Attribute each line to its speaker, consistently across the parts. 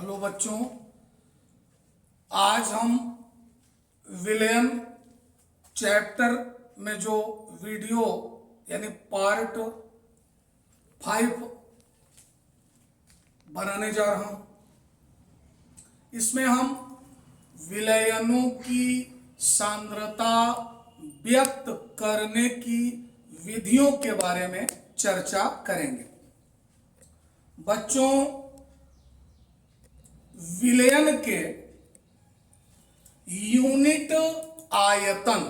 Speaker 1: Hello बच्चों, आज हम विलयन चैप्टर में जो वीडियो यानी पार्ट 5 बनाने जा रहा हूं। इसमें हम विलयनों की सांद्रता व्यक्त करने की विधियों के बारे में चर्चा करेंगे। बच्चों, विलयन के यूनिट आयतन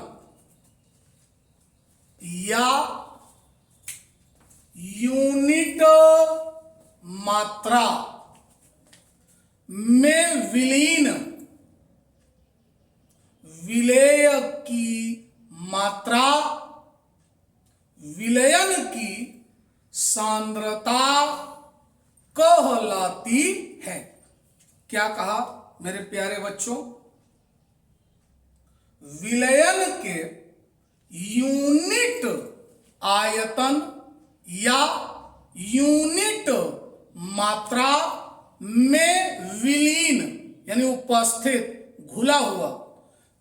Speaker 1: या यूनिट मात्रा में विलीन विलेय की मात्रा विलयन की सांद्रता कहलाती है। क्या कहा मेरे प्यारे बच्चों? विलयन के यूनिट आयतन या यूनिट मात्रा में विलीन यानी उपस्थित घुला हुआ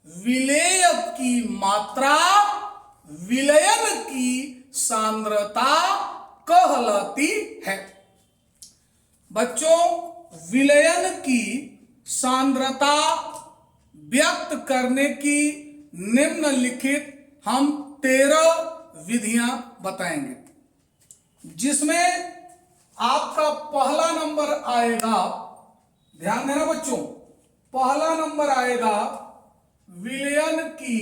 Speaker 1: विलेय की मात्रा विलयन की सांद्रता कहलाती है। बच्चों, विलयन की सांद्रता व्यक्त करने की निम्नलिखित हम 13 विधियां बताएंगे, जिसमें आपका पहला नंबर आएगा। ध्यान देना बच्चों, पहला नंबर आएगा विलयन की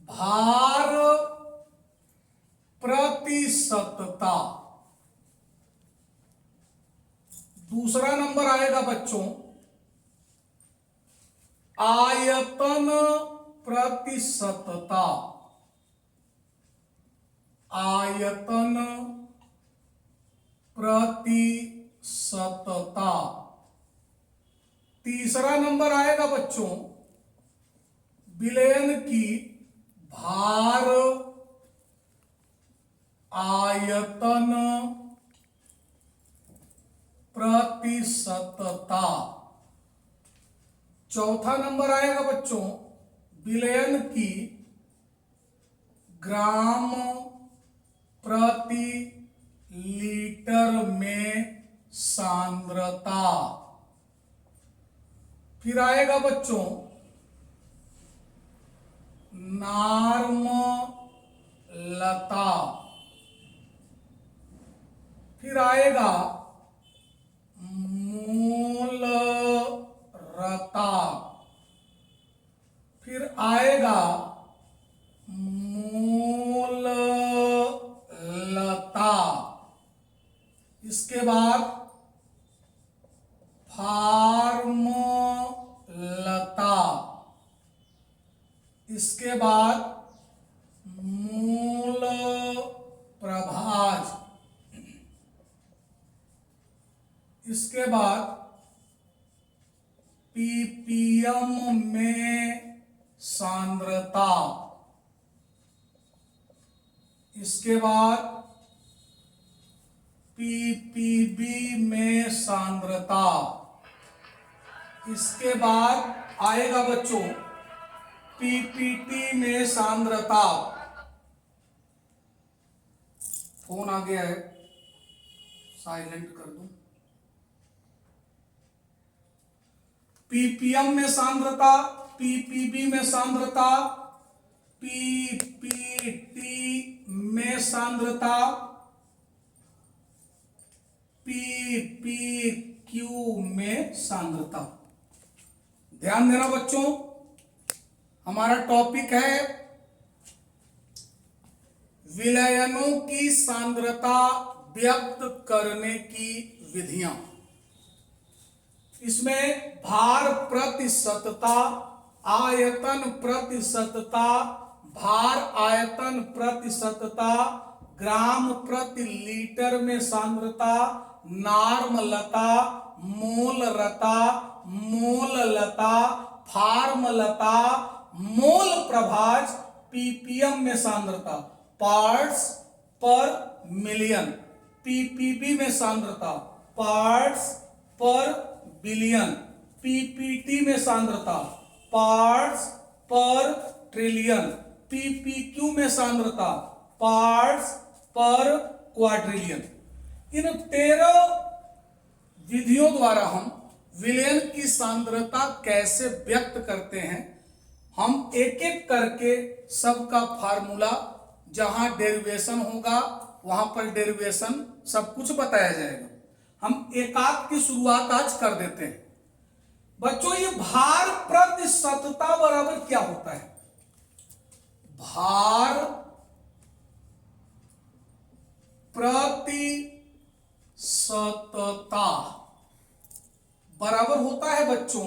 Speaker 1: भार प्रतिशतता। दूसरा नंबर आएगा बच्चों आयतन प्रतिशतता। आयतन प्रतिशतता। तीसरा नंबर आएगा बच्चों विलयन की भार आयतन प्रतिशतता। चौथा नंबर आएगा बच्चों विलयन की ग्राम प्रति लीटर में सांद्रता। फिर आएगा बच्चों नार्मलता। फिर आएगा मोलरता। फिर आएगा मोललता। इसके बाद फार्मलता। इसके बाद मूल प्रभाज। इसके बाद पीपीएम में सांद्रता। इसके बाद पीपीबी में सांद्रता। इसके बाद आएगा बच्चों पीपीटी में सांद्रता। फोन आ गया है, साइलेंट कर दूं। पीपीएम में सांद्रता, पीपीबी में सांद्रता, पीपीटी में सांद्रता, पीपीक्यू में सांद्रता। ध्यान देना बच्चों, हमारा टॉपिक है विलयनों की सांद्रता व्यक्त करने की विधियां। इसमें भार प्रतिशतता, आयतन प्रतिशतता, भार आयतन प्रतिशतता, ग्राम प्रति लीटर में सांद्रता, नार्मलता, मोलरता, मोललता, फार्मलता, मोल प्रभाज, पीपीएम में सांद्रता, पार्ट्स पर मिलियन, पीपीबी में सांद्रता, पार्ट्स पर बिलियन, पीपीटी में सांद्रता पार्ट्स पर ट्रिलियन, पीपीक्यू में सांद्रता पार्ट्स पर क्वाड्रिलियन। इन 13 विधियों द्वारा हम विलयन की सांद्रता कैसे व्यक्त करते हैं, हम एक एक करके सबका फार्मूला, जहां डेरिवेशन होगा वहां पर डेरिवेशन सब कुछ बताया जाएगा। हम एकाक की शुरुआत आज कर देते हैं। बच्चों, ये भार प्रतिशतता बराबर क्या होता है? भार प्रतिशतता बराबर होता है बच्चों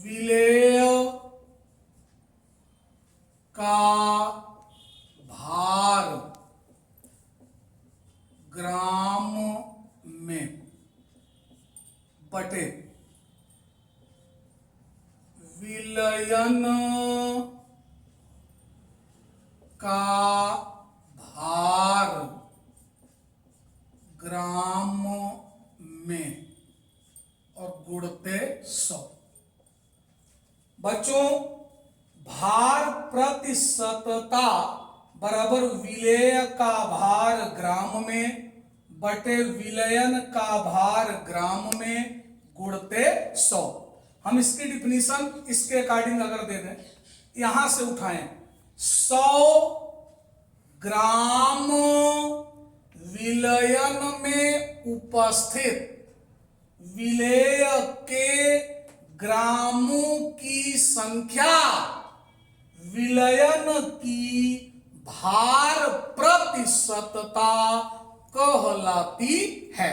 Speaker 1: विलेय का भार ग्राम में बटे विलयन का भार ग्राम में और गुणते 100। बच्चों, भार प्रतिशतता बराबर विलेय का भार ग्राम में बटे विलयन का भार ग्राम में गुणते 100। हम इसकी डिफिनीशन इसके अकॉर्डिंग अगर दे दें, यहां से उठाएं 100 ग्राम विलयन में उपस्थित विलेय के ग्रामों की संख्या विलयन की भार प्रतिशतता कहलाती है।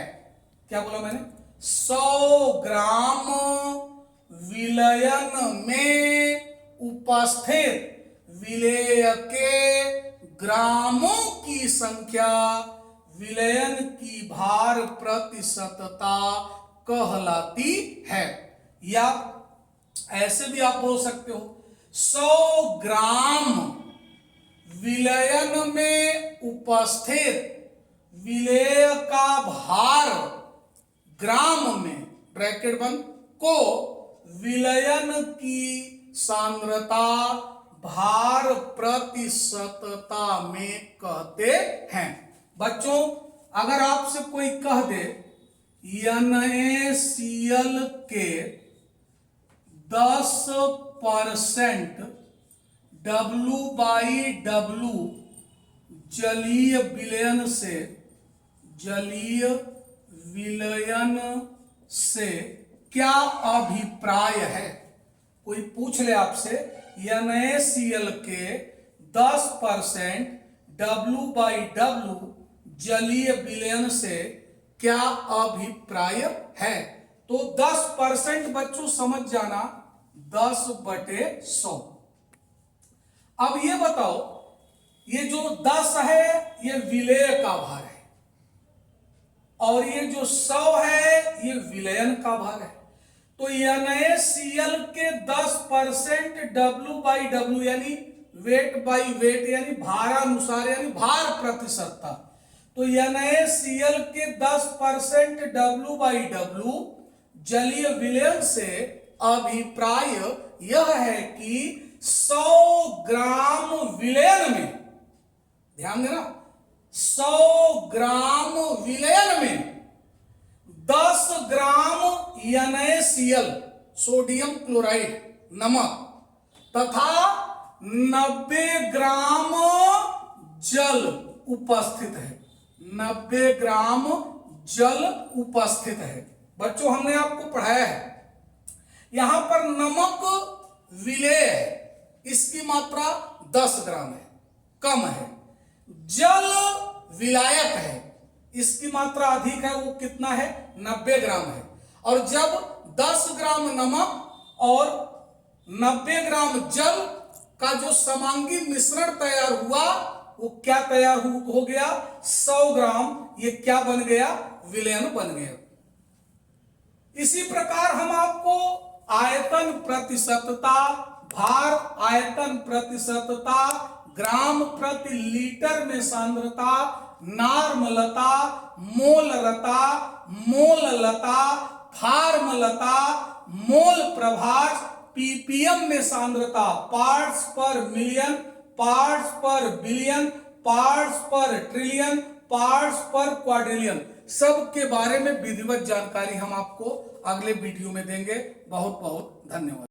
Speaker 1: क्या बोला मैंने? 100 ग्राम विलयन में उपस्थित विलेय के ग्रामों की संख्या विलयन की भार प्रतिशतता कहलाती है। या ऐसे भी आप बोल सकते हो 100 ग्राम विलयन में उपस्थित विलेय का भार ग्राम में ब्रैकेट बंद को विलयन की सांद्रता भार प्रतिशतता में कहते हैं। बच्चों, अगर आपसे कोई कह दे NaCl के 10% W/W जलीय विलयन से क्या अभिप्राय है? कोई पूछ ले आपसे NaCl के 10% W/W जलीय विलयन से क्या अभिप्राय है? तो 10% बच्चों समझ जाना 10/100। अब ये बताओ, ये जो 10 है ये विलेय का भार है और ये जो 100 है ये विलयन का भार है। तो NaCl के 10% W/W यानी वेट बाई वेट यानी भारानुसार यानी भार प्रतिशतता। तो NaCl के 10% W/W जलीय विलयन से अभिप्राय यह है कि 100 ग्राम विलयन में, ध्यान देना, 100 ग्राम विलयन में 10 ग्राम NaCl सोडियम क्लोराइड नमक तथा 90 ग्राम जल उपस्थित है। 90 ग्राम जल उपस्थित है। बच्चों, हमने आपको पढ़ाया है यहां पर नमक विलेय है, इसकी मात्रा 10 ग्राम है, कम है। जल विलायक है, इसकी मात्रा अधिक है, वो कितना है? 90 ग्राम है। और जब 10 ग्राम नमक और 90 ग्राम जल का जो समांगी मिश्रण तैयार हुआ वो क्या तैयार हो गया? 100 ग्राम। ये क्या बन गया? विलयन बन गया। इसी प्रकार हम आपको आयतन प्रतिशतता, भार आयतन प्रतिशतता, ग्राम प्रति लीटर में सांद्रता, नार्मलता, मोलरता, मोललता, फार्मलता, मोल प्रभाज, पीपीएम में सांद्रता, पार्ट्स पर मिलियन, पार्ट्स पर बिलियन, पार्ट्स पर ट्रिलियन, पार्ट्स पर क्वाड्रिलियन, सब के बारे में विधिवत जानकारी हम आपको अगले वीडियो में देंगे। बहुत बहुत धन्यवाद।